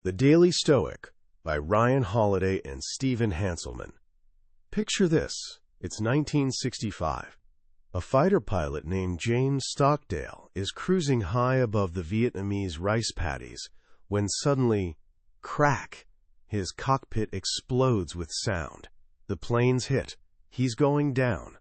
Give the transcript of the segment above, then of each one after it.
The Daily Stoic by Ryan Holiday and Stephen Hanselman. Picture this. It's 1965. A fighter pilot named James Stockdale is cruising high above the Vietnamese rice paddies when suddenly, crack, his cockpit explodes with sound. The plane's hit. He's going down.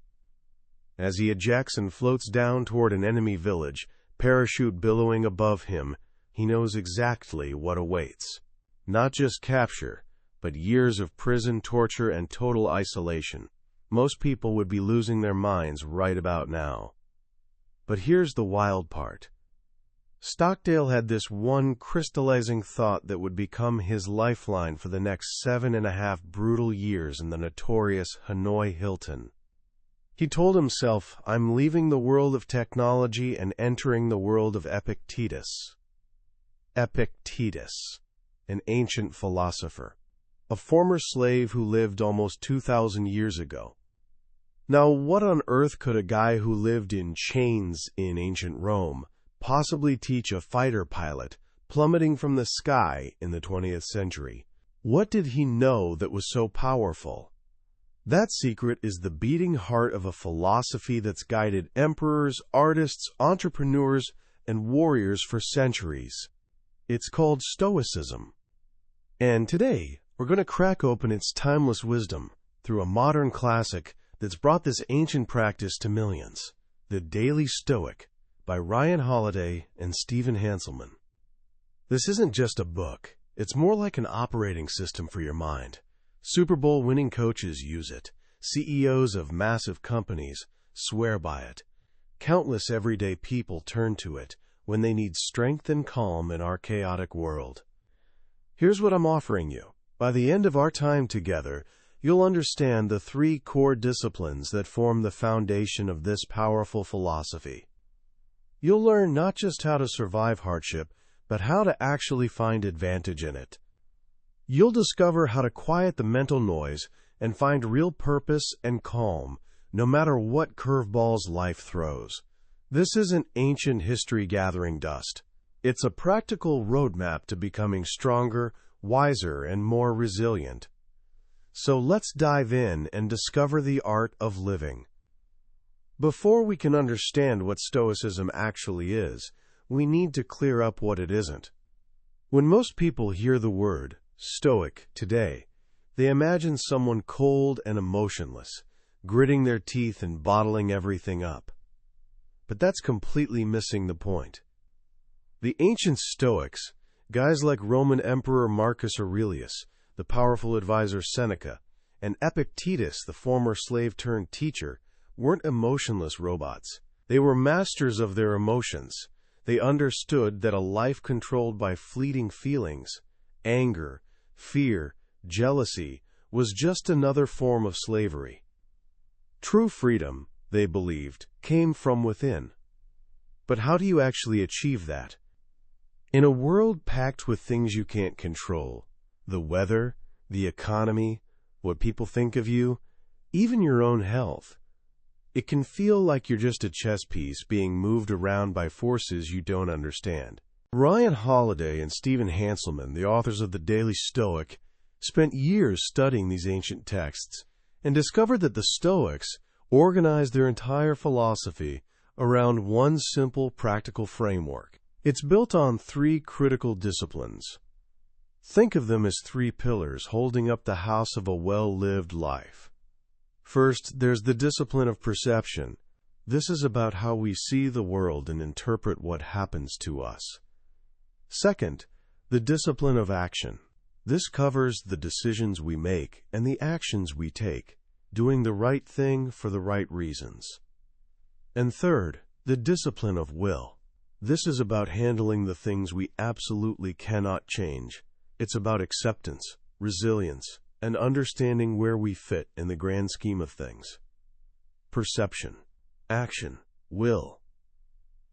As he ejects and floats down toward an enemy village, parachute billowing above him, he knows exactly what awaits. Not just capture, but years of prison, torture, and total isolation. Most people would be losing their minds right about now. But here's the wild part. Stockdale had this one crystallizing thought that would become his lifeline for the next 7.5 brutal years in the notorious Hanoi Hilton. He told himself, "I'm leaving the world of technology and entering the world of Epictetus." Epictetus, an ancient philosopher, a former slave who lived almost 2,000 years ago. Now, what on earth could a guy who lived in chains in ancient Rome possibly teach a fighter pilot plummeting from the sky in the 20th century? What did he know that was so powerful? That secret is the beating heart of a philosophy that's guided emperors, artists, entrepreneurs, and warriors for centuries. It's called Stoicism. And today, we're going to crack open its timeless wisdom through a modern classic that's brought this ancient practice to millions. The Daily Stoic by Ryan Holiday and Stephen Hanselman. This isn't just a book. It's more like an operating system for your mind. Super Bowl winning coaches use it. CEOs of massive companies swear by it. Countless everyday people turn to it when they need strength and calm in our chaotic world. Here's what I'm offering you. By the end of our time together, you'll understand the 3 core disciplines that form the foundation of this powerful philosophy. You'll learn not just how to survive hardship, but how to actually find advantage in it. You'll discover how to quiet the mental noise and find real purpose and calm, no matter what curveballs life throws. This isn't ancient history gathering dust. It's a practical roadmap to becoming stronger, wiser, and more resilient. So let's dive in and discover the art of living. Before we can understand what Stoicism actually is, we need to clear up what it isn't. When most people hear the word Stoic today, they imagine someone cold and emotionless, gritting their teeth and bottling everything up. But that's completely missing the point. The ancient Stoics, guys like Roman Emperor Marcus Aurelius, the powerful advisor Seneca, and Epictetus, the former slave-turned-teacher, weren't emotionless robots. They were masters of their emotions. They understood that a life controlled by fleeting feelings, anger, fear, jealousy, was just another form of slavery. True freedom, they believed, came from within. But how do you actually achieve that? In a world packed with things you can't control, the weather, the economy, what people think of you, even your own health, it can feel like you're just a chess piece being moved around by forces you don't understand. Ryan Holiday and Stephen Hanselman, the authors of the Daily Stoic, spent years studying these ancient texts and discovered that the Stoics organized their entire philosophy around one simple practical framework. It's built on 3 critical disciplines. Think of them as 3 pillars holding up the house of a well-lived life. First, there's the discipline of perception. This is about how we see the world and interpret what happens to us. Second, the discipline of action. This covers the decisions we make and the actions we take, doing the right thing for the right reasons. And third, the discipline of will. This is about handling the things we absolutely cannot change. It's about acceptance, resilience, and understanding where we fit in the grand scheme of things. Perception, action, will.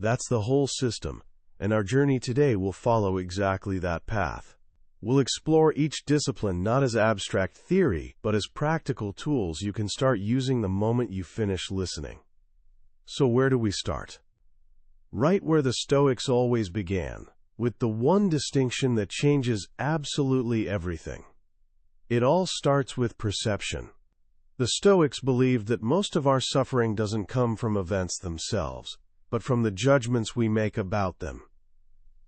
That's the whole system, and our journey today will follow exactly that path. We'll explore each discipline not as abstract theory, but as practical tools you can start using the moment you finish listening. So where do we start? Right where the Stoics always began, with the one distinction that changes absolutely everything. It all starts with perception. The Stoics believed that most of our suffering doesn't come from events themselves, but from the judgments we make about them.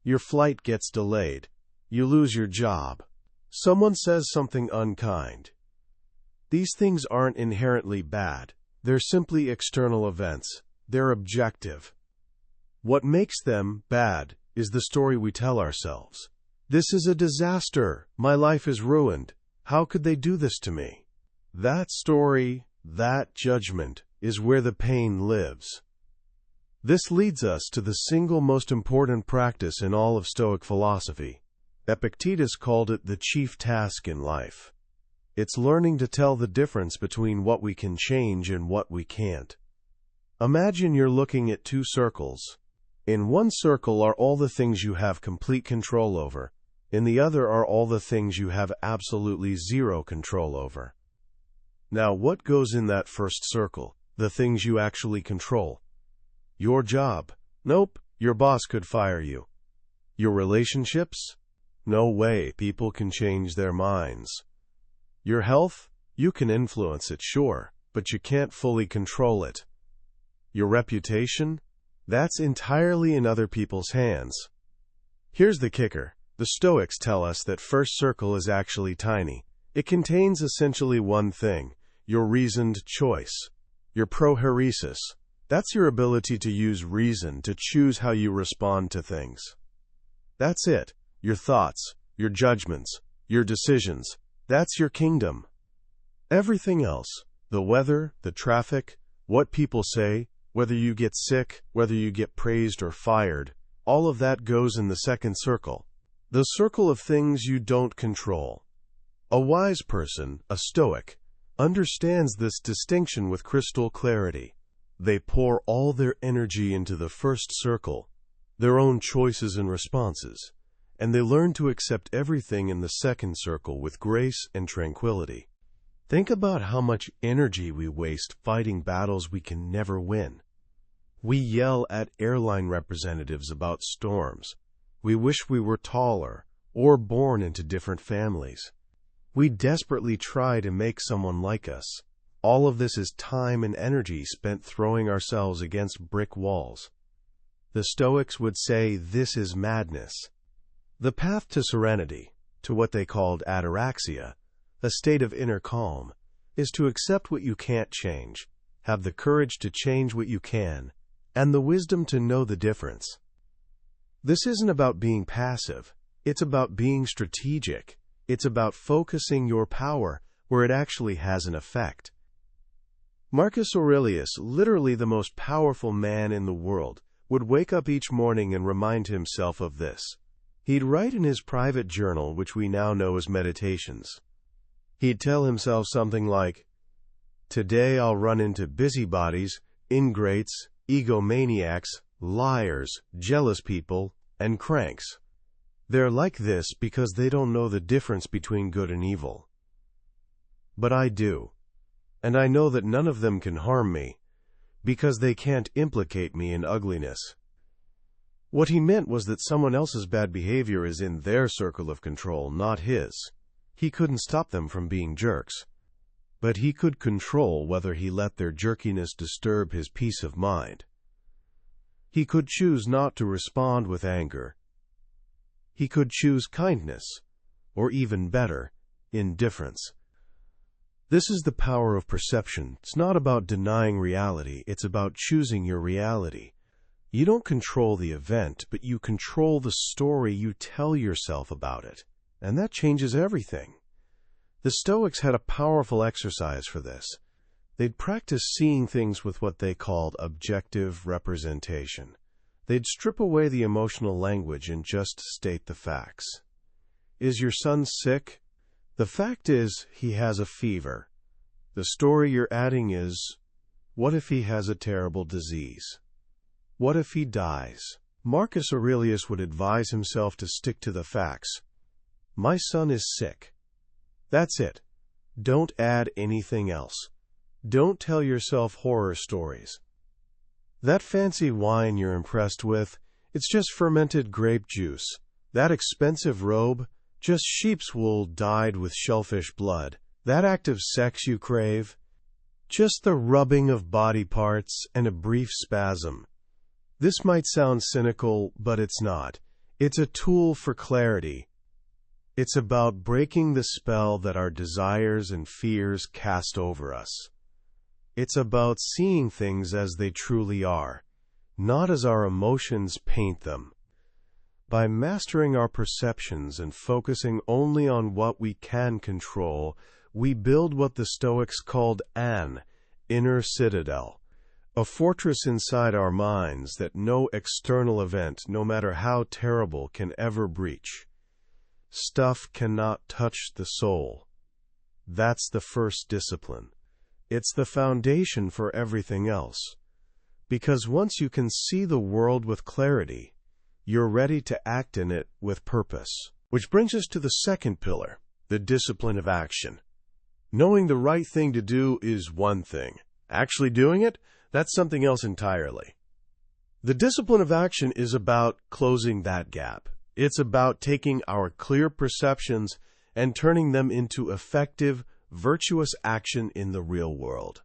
Your flight gets delayed. You lose your job. Someone says something unkind. These things aren't inherently bad. They're simply external events. They're objective. What makes them bad is the story we tell ourselves. This is a disaster. My life is ruined. How could they do this to me? That story, that judgment, is where the pain lives. This leads us to the single most important practice in all of Stoic philosophy. Epictetus called it the chief task in life. It's learning to tell the difference between what we can change and what we can't. Imagine you're looking at two circles. In one circle are all the things you have complete control over. In the other are all the things you have absolutely zero control over. Now, what goes in that first circle? The things you actually control. Your job? Nope, your boss could fire you. Your relationships? No way, people can change their minds. Your health? You can influence it, sure, but you can't fully control it. Your reputation? That's entirely in other people's hands. Here's the kicker. The Stoics tell us that first circle is actually tiny. It contains essentially one thing: your reasoned choice. Your prohairesis. That's your ability to use reason to choose how you respond to things. That's it. Your thoughts, your judgments, your decisions. That's your kingdom. Everything else, the weather, the traffic, what people say, whether you get sick, whether you get praised or fired, all of that goes in the second circle. The circle of things you don't control. A wise person, a Stoic, understands this distinction with crystal clarity. They pour all their energy into the first circle, their own choices and responses, and they learn to accept everything in the second circle with grace and tranquility. Think about how much energy we waste fighting battles we can never win. We yell at airline representatives about storms. We wish we were taller or born into different families. We desperately try to make someone like us. All of this is time and energy spent throwing ourselves against brick walls. The Stoics would say this is madness. The path to serenity, to what they called ataraxia, a state of inner calm, is to accept what you can't change, have the courage to change what you can, and the wisdom to know the difference. This isn't about being passive. It's about being strategic. It's about focusing your power where it actually has an effect. Marcus Aurelius, literally the most powerful man in the world, would wake up each morning and remind himself of this. He'd write in his private journal, which we now know as meditations. He'd tell himself something like, "Today I'll run into busybodies, ingrates, egomaniacs, liars, jealous people, and cranks. They're like this because they don't know the difference between good and evil. But I do. And I know that none of them can harm me, because they can't implicate me in ugliness." What he meant was that someone else's bad behavior is in their circle of control, not his. He couldn't stop them from being jerks. But he could control whether he let their jerkiness disturb his peace of mind. He could choose not to respond with anger. He could choose kindness, or even better, indifference. This is the power of perception. It's not about denying reality, it's about choosing your reality. You don't control the event, but you control the story you tell yourself about it. And that changes everything. The Stoics had a powerful exercise for this. They'd practice seeing things with what they called objective representation. They'd strip away the emotional language and just state the facts. Is your son sick? The fact is, he has a fever. The story you're adding is, what if he has a terrible disease? What if he dies? Marcus Aurelius would advise himself to stick to the facts. My son is sick. That's it. Don't add anything else. Don't tell yourself horror stories. That fancy wine you're impressed with, It's just fermented grape juice. That expensive robe, just sheep's wool dyed with shellfish blood. That act of sex you crave, just the rubbing of body parts and a brief spasm. This might sound cynical, but it's not. It's a tool for clarity. It's about breaking the spell that our desires and fears cast over us. It's about seeing things as they truly are, not as our emotions paint them. By mastering our perceptions and focusing only on what we can control, we build what the Stoics called an inner citadel, a fortress inside our minds that no external event, no matter how terrible, can ever breach. Stuff cannot touch the soul. That's the first discipline. It's the foundation for everything else. Because once you can see the world with clarity, you're ready to act in it with purpose. Which brings us to the second pillar, the discipline of action. Knowing the right thing to do is one thing. Actually doing it, that's something else entirely. The discipline of action is about closing that gap. It's about taking our clear perceptions and turning them into effective, virtuous action in the real world.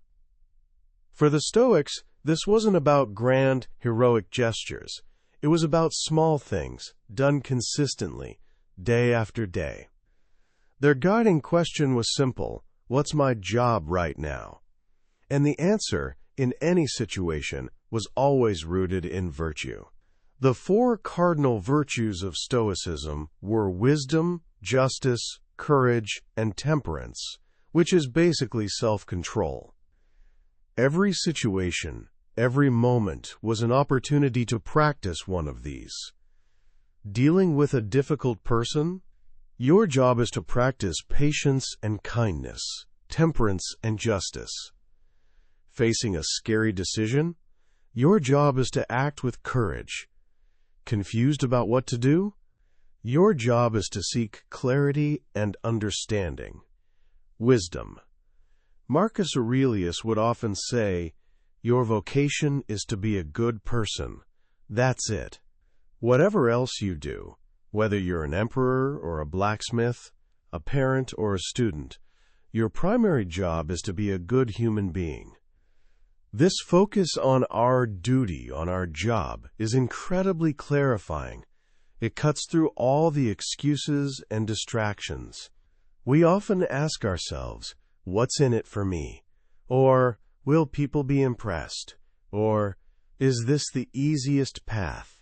For the Stoics, this wasn't about grand, heroic gestures. It was about small things, done consistently, day after day. Their guiding question was simple: what's my job right now? And the answer, in any situation, was always rooted in virtue. The four cardinal virtues of Stoicism were wisdom, justice, courage, and temperance, which is basically self-control. Every situation, every moment was an opportunity to practice one of these. Dealing with a difficult person? Your job is to practice patience and kindness, temperance and justice. Facing a scary decision? Your job is to act with courage. Confused about what to do? Your job is to seek clarity and understanding. Wisdom. Marcus Aurelius would often say, "Your vocation is to be a good person. That's it. Whatever else you do, whether you're an emperor or a blacksmith, a parent or a student, your primary job is to be a good human being." This focus on our duty, on our job, is incredibly clarifying. It cuts through all the excuses and distractions. We often ask ourselves, what's in it for me? Or, will people be impressed? Or, is this the easiest path?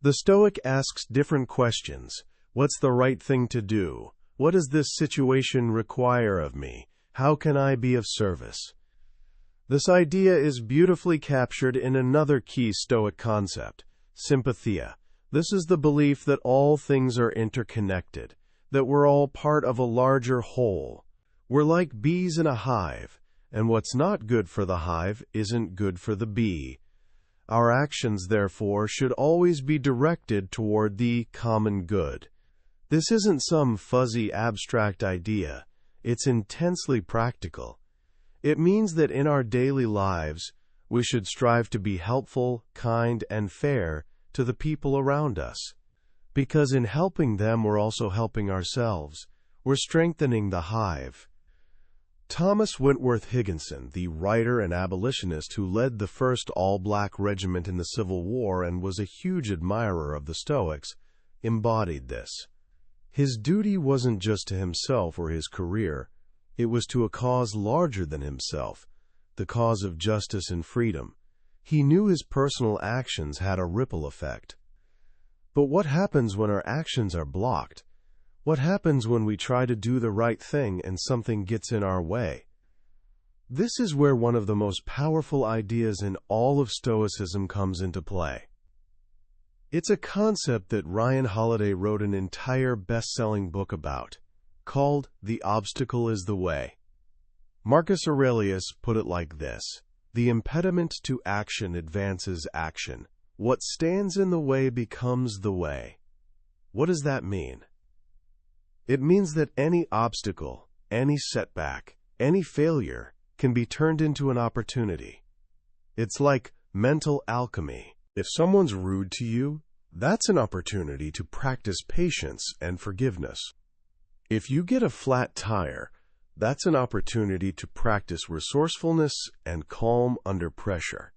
The Stoic asks different questions. What's the right thing to do? What does this situation require of me? How can I be of service? This idea is beautifully captured in another key Stoic concept, sympathia. This is the belief that all things are interconnected, that we're all part of a larger whole. We're like bees in a hive, and what's not good for the hive isn't good for the bee. Our actions, therefore, should always be directed toward the common good. This isn't some fuzzy, abstract idea. It's intensely practical. It means that in our daily lives, we should strive to be helpful, kind, and fair to the people around us. Because in helping them, we're also helping ourselves. We're strengthening the hive. Thomas Wentworth Higginson, the writer and abolitionist who led the first all-black regiment in the Civil War and was a huge admirer of the Stoics, embodied this. His duty wasn't just to himself or his career. It was to a cause larger than himself, the cause of justice and freedom. He knew his personal actions had a ripple effect. But what happens when our actions are blocked? What happens when we try to do the right thing and something gets in our way? This is where one of the most powerful ideas in all of Stoicism comes into play. It's a concept that Ryan Holiday wrote an entire best-selling book about, called The Obstacle is the Way. Marcus Aurelius put it like this: the impediment to action advances action. What stands in the way becomes the way. What does that mean? It means that any obstacle, any setback, any failure can be turned into an opportunity. It's like mental alchemy. If someone's rude to you, that's an opportunity to practice patience and forgiveness. If you get a flat tire, that's an opportunity to practice resourcefulness and calm under pressure.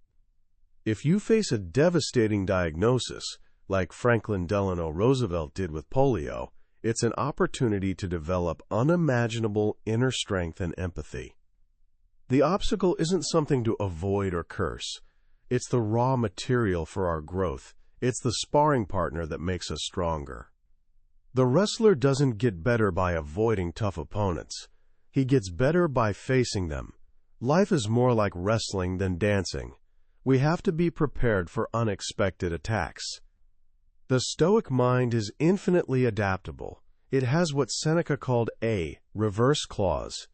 If you face a devastating diagnosis, like Franklin Delano Roosevelt did with polio, it's an opportunity to develop unimaginable inner strength and empathy. The obstacle isn't something to avoid or curse. It's the raw material for our growth. It's the sparring partner that makes us stronger. The wrestler doesn't get better by avoiding tough opponents. He gets better by facing them. Life is more like wrestling than dancing. We have to be prepared for unexpected attacks. The Stoic mind is infinitely adaptable. It has what Seneca called a reverse clause.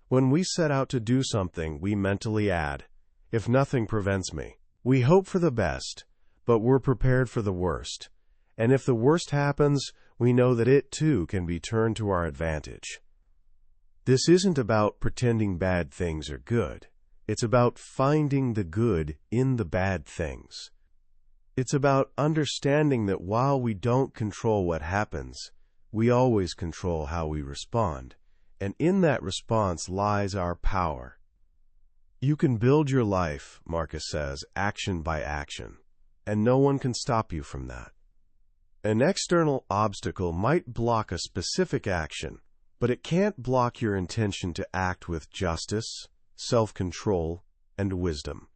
When we set out to do something, we mentally add, if nothing prevents me. We hope for the best, but we're prepared for the worst. And if the worst happens, we know that it too can be turned to our advantage. This isn't about pretending bad things are good. It's about finding the good in the bad things. It's about understanding that while we don't control what happens, we always control how we respond. And in that response lies our power. You can build your life, Marcus says, action by action, and no one can stop you from that. An external obstacle might block a specific action, but it can't block your intention to act with justice, self-control, and wisdom.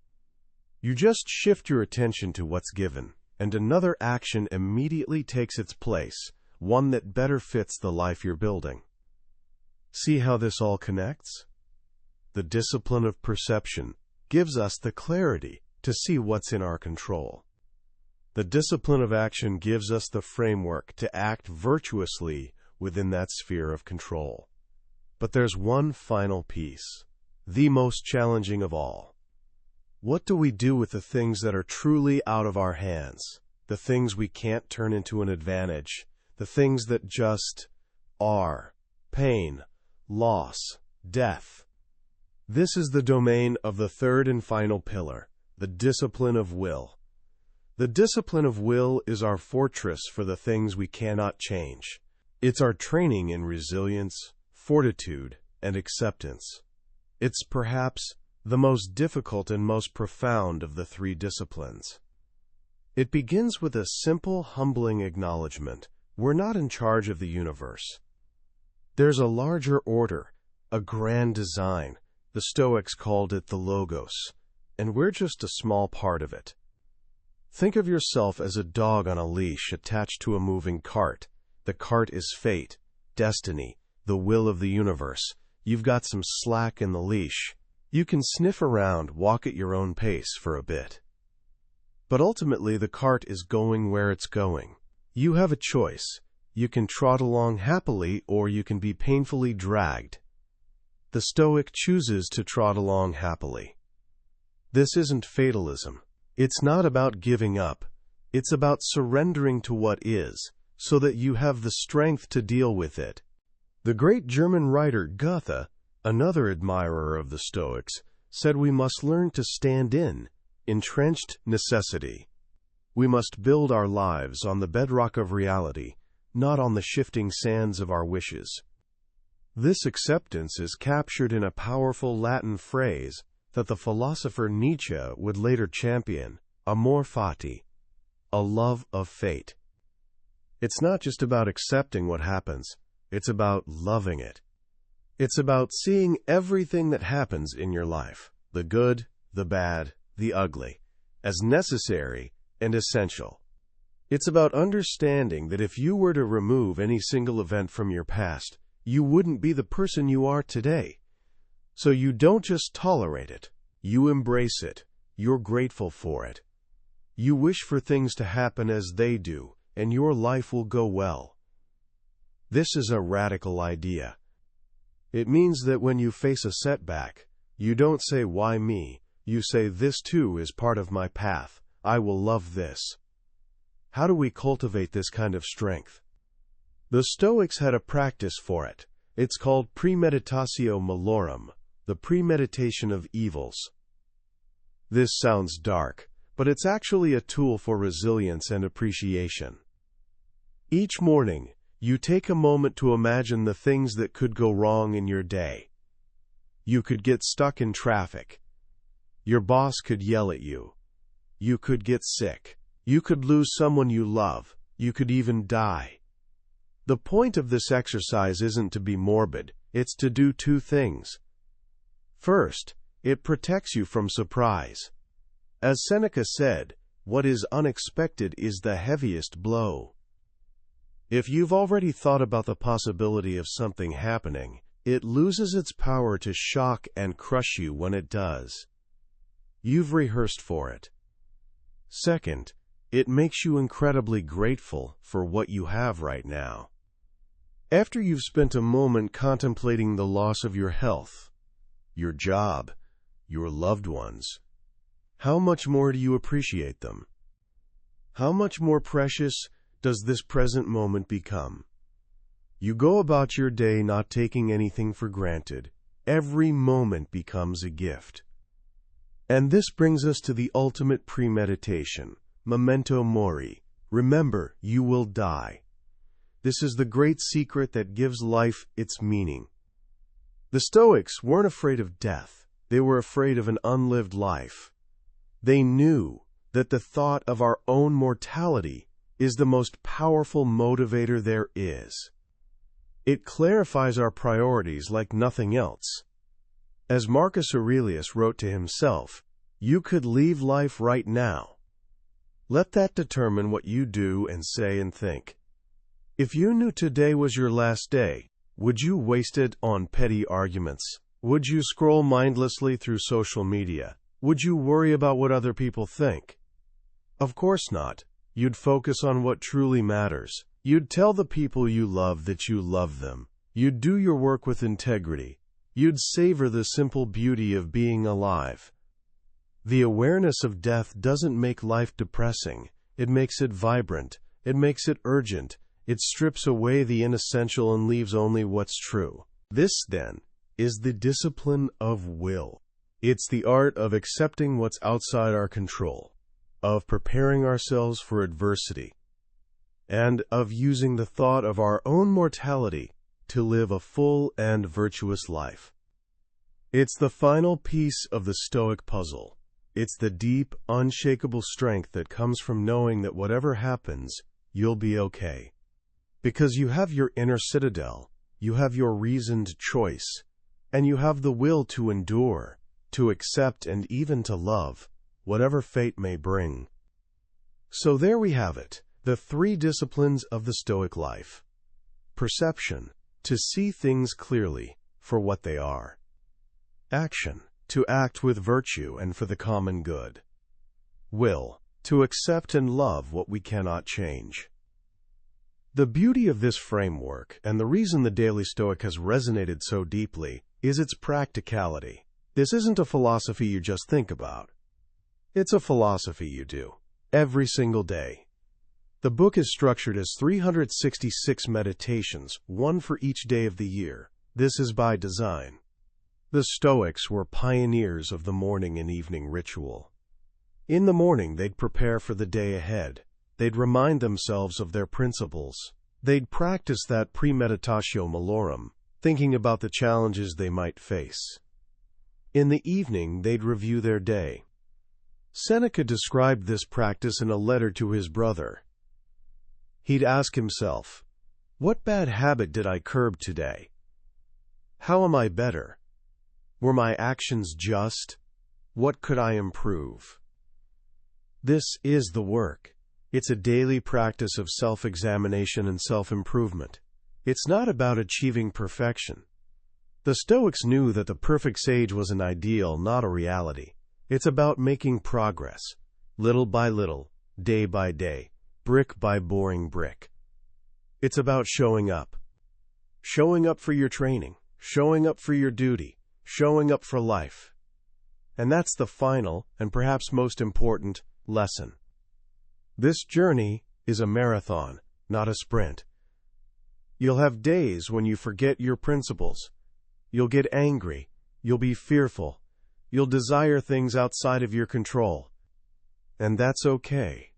You just shift your attention to what's given, and another action immediately takes its place, one that better fits the life you're building. See how this all connects? The discipline of perception gives us the clarity to see what's in our control. The discipline of action gives us the framework to act virtuously within that sphere of control. But there's one final piece, the most challenging of all. What do we do with the things that are truly out of our hands? The things we can't turn into an advantage? The things that just are? Pain, loss, death. This is the domain of the third and final pillar, the discipline of will. The discipline of will is our fortress for the things we cannot change. It's our training in resilience, fortitude, and acceptance. It's perhaps the most difficult and most profound of the three disciplines. It begins with a simple, humbling acknowledgement. We're not in charge of the universe. There's a larger order, a grand design. The Stoics called it the Logos, and we're just a small part of it. Think of yourself as a dog on a leash attached to a moving cart. The cart is fate, destiny, the will of the universe. You've got some slack in the leash. You can sniff around, walk at your own pace for a bit. But ultimately, the cart is going where it's going. You have a choice. You can trot along happily, or you can be painfully dragged. The Stoic chooses to trot along happily. This isn't fatalism. It's not about giving up. It's about surrendering to what is, so that you have the strength to deal with it. The great German writer Goethe, another admirer of the Stoics, said we must learn to stand in entrenched necessity. We must build our lives on the bedrock of reality, not on the shifting sands of our wishes. This acceptance is captured in a powerful Latin phrase that the philosopher Nietzsche would later champion, amor fati, a love of fate. It's not just about accepting what happens, it's about loving it. It's about seeing everything that happens in your life, the good, the bad, the ugly, as necessary and essential. It's about understanding that if you were to remove any single event from your past, you wouldn't be the person you are today. So you don't just tolerate it, you embrace it, you're grateful for it. You wish for things to happen as they do, and your life will go well. This is a radical idea. It means that when you face a setback, you don't say, "Why me?" You say, "This too is part of my path. I will love this." How do we cultivate this kind of strength? The Stoics had a practice for it. It's called premeditatio malorum, the premeditation of evils. This sounds dark, but it's actually a tool for resilience and appreciation. Each morning, you take a moment to imagine the things that could go wrong in your day. You could get stuck in traffic. Your boss could yell at you. You could get sick. You could lose someone you love. You could even die. The point of this exercise isn't to be morbid, it's to do two things. First, it protects you from surprise. As Seneca said, what is unexpected is the heaviest blow. If you've already thought about the possibility of something happening, it loses its power to shock and crush you when it does. You've rehearsed for it. Second, it makes you incredibly grateful for what you have right now. After you've spent a moment contemplating the loss of your health, your job, your loved ones, how much more do you appreciate them? How much more precious does this present moment become? You go about your day not taking anything for granted. Every moment becomes a gift. And this brings us to the ultimate premeditation, memento mori. Remember, you will die. This is the great secret that gives life its meaning. The Stoics weren't afraid of death. They were afraid of an unlived life. They knew that the thought of our own mortality is the most powerful motivator there is. It clarifies our priorities like nothing else. As Marcus Aurelius wrote to himself, you could leave life right now. Let that determine what you do and say and think. If you knew today was your last day, would you waste it on petty arguments? Would you scroll mindlessly through social media? Would you worry about what other people think? Of course not. You'd focus on what truly matters. You'd tell the people you love that you love them. You'd do your work with integrity. You'd savor the simple beauty of being alive. The awareness of death doesn't make life depressing. It makes it vibrant. It makes it urgent. It strips away the inessential and leaves only what's true. This, then, is the discipline of will. It's the art of accepting what's outside our control, of preparing ourselves for adversity, and of using the thought of our own mortality to live a full and virtuous life. It's the final piece of the Stoic puzzle. It's the deep, unshakable strength that comes from knowing that whatever happens, you'll be okay. Because you have your inner citadel, you have your reasoned choice, and you have the will to endure, to accept, and even to love, whatever fate may bring. So there we have it, the three disciplines of the Stoic life. Perception, to see things clearly for what they are. Action, to act with virtue and for the common good. Will, to accept and love what we cannot change. The beauty of this framework, and the reason the Daily Stoic has resonated so deeply, is its practicality. This isn't a philosophy you just think about. It's a philosophy you do, every single day. The book is structured as 366 meditations, one for each day of the year. This is by design. The Stoics were pioneers of the morning and evening ritual. In the morning, they'd prepare for the day ahead. They'd remind themselves of their principles. They'd practice that premeditatio malorum, thinking about the challenges they might face. In the evening, they'd review their day. Seneca described this practice in a letter to his brother. He'd ask himself, what bad habit did I curb today? How am I better? Were my actions just? What could I improve? This is the work. It's a daily practice of self-examination and self-improvement. It's not about achieving perfection. The Stoics knew that the perfect sage was an ideal, not a reality. It's about making progress, little by little, day by day, brick by boring brick. It's about showing up. Showing up for your training, showing up for your duty, showing up for life. And that's the final, and perhaps most important, lesson. This journey is a marathon, not a sprint. You'll have days when you forget your principles. You'll get angry. You'll be fearful. You'll desire things outside of your control. And that's okay.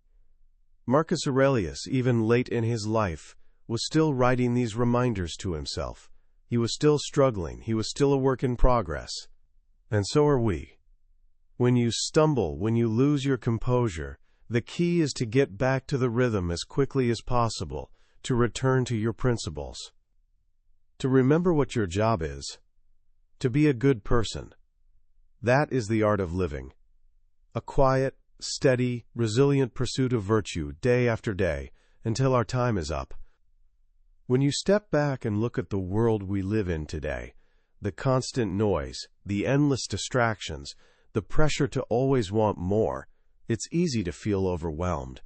Marcus Aurelius, even late in his life, was still writing these reminders to himself. He was still struggling. He was still a work in progress. And so are we. When you stumble, when you lose your composure, the key is to get back to the rhythm as quickly as possible, to return to your principles, to remember what your job is, to be a good person. That is the art of living. A quiet, steady, resilient pursuit of virtue day after day until our time is up. When you step back and look at the world we live in today, the constant noise, the endless distractions, the pressure to always want more, it's easy to feel overwhelmed.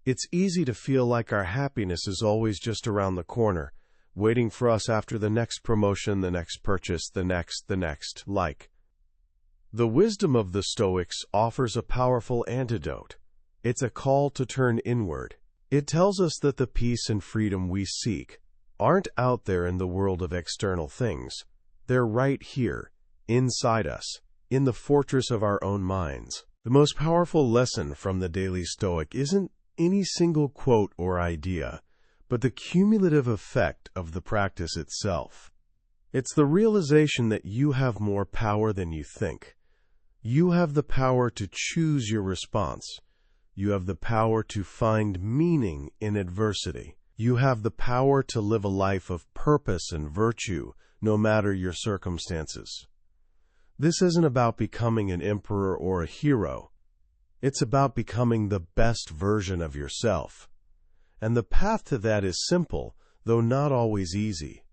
It's easy to feel like our happiness is always just around the corner, waiting for us after the next promotion, the next purchase, the next. The wisdom of the Stoics offers a powerful antidote. It's a call to turn inward. It tells us that the peace and freedom we seek aren't out there in the world of external things. They're right here, inside us, in the fortress of our own minds. The most powerful lesson from the Daily Stoic isn't any single quote or idea, but the cumulative effect of the practice itself. It's the realization that you have more power than you think. You have the power to choose your response. You have the power to find meaning in adversity. You have the power to live a life of purpose and virtue, no matter your circumstances. This isn't about becoming an emperor or a hero. It's about becoming the best version of yourself. And the path to that is simple, though not always easy.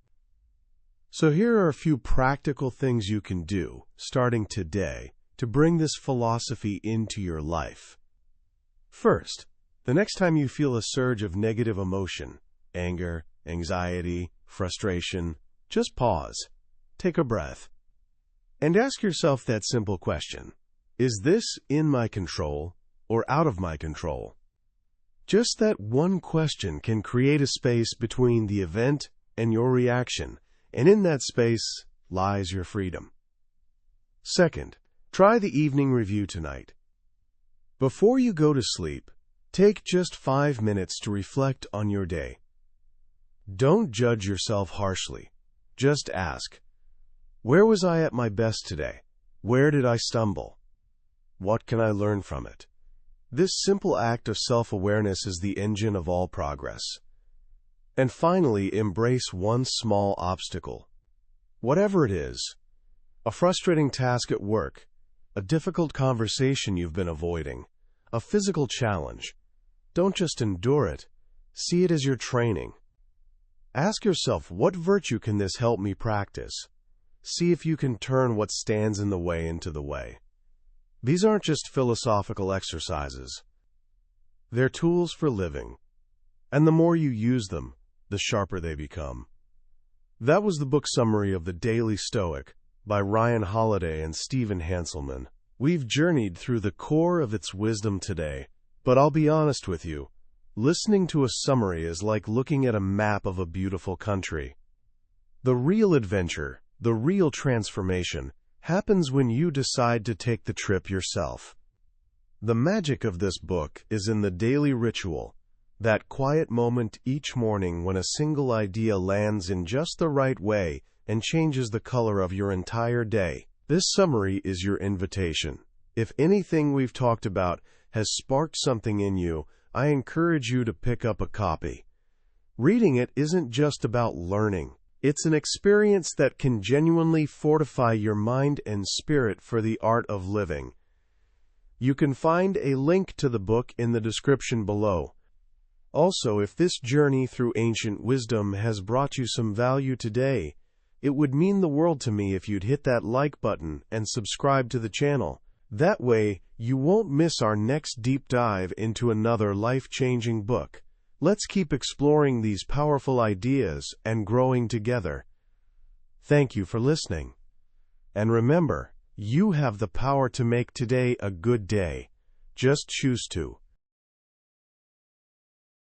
So here are a few practical things you can do, starting today, to bring this philosophy into your life. First, the next time you feel a surge of negative emotion, anger, anxiety, frustration, just pause, take a breath, and ask yourself that simple question: is this in my control or out of my control? Just that one question can create a space between the event and your reaction, and in that space lies your freedom. Second, try the evening review tonight. Before you go to sleep, take just 5 minutes to reflect on your day. Don't judge yourself harshly. Just ask, where was I at my best today? Where did I stumble? What can I learn from it? This simple act of self-awareness is the engine of all progress. And finally, embrace one small obstacle. Whatever it is, a frustrating task at work, a difficult conversation you've been avoiding, a physical challenge. Don't just endure it. See it as your training. Ask yourself, what virtue can this help me practice? See if you can turn what stands in the way into the way. These aren't just philosophical exercises. They're tools for living. And the more you use them, the sharper they become. That was the book summary of the Daily Stoic by Ryan Holiday and Stephen Hanselman. We've journeyed through the core of its wisdom today, but I'll be honest with you, listening to a summary is like looking at a map of a beautiful country. The real adventure, the real transformation, happens when you decide to take the trip yourself. The magic of this book is in the daily ritual, that quiet moment each morning when a single idea lands in just the right way and changes the color of your entire day. This summary is your invitation. If anything we've talked about has sparked something in you, I encourage you to pick up a copy. Reading it isn't just about learning. It's an experience that can genuinely fortify your mind and spirit for the art of living. You can find a link to the book in the description below. Also, if this journey through ancient wisdom has brought you some value today, it would mean the world to me if you'd hit that like button and subscribe to the channel. That way, you won't miss our next deep dive into another life-changing book. Let's keep exploring these powerful ideas and growing together. Thank you for listening. And remember, you have the power to make today a good day. Just choose to.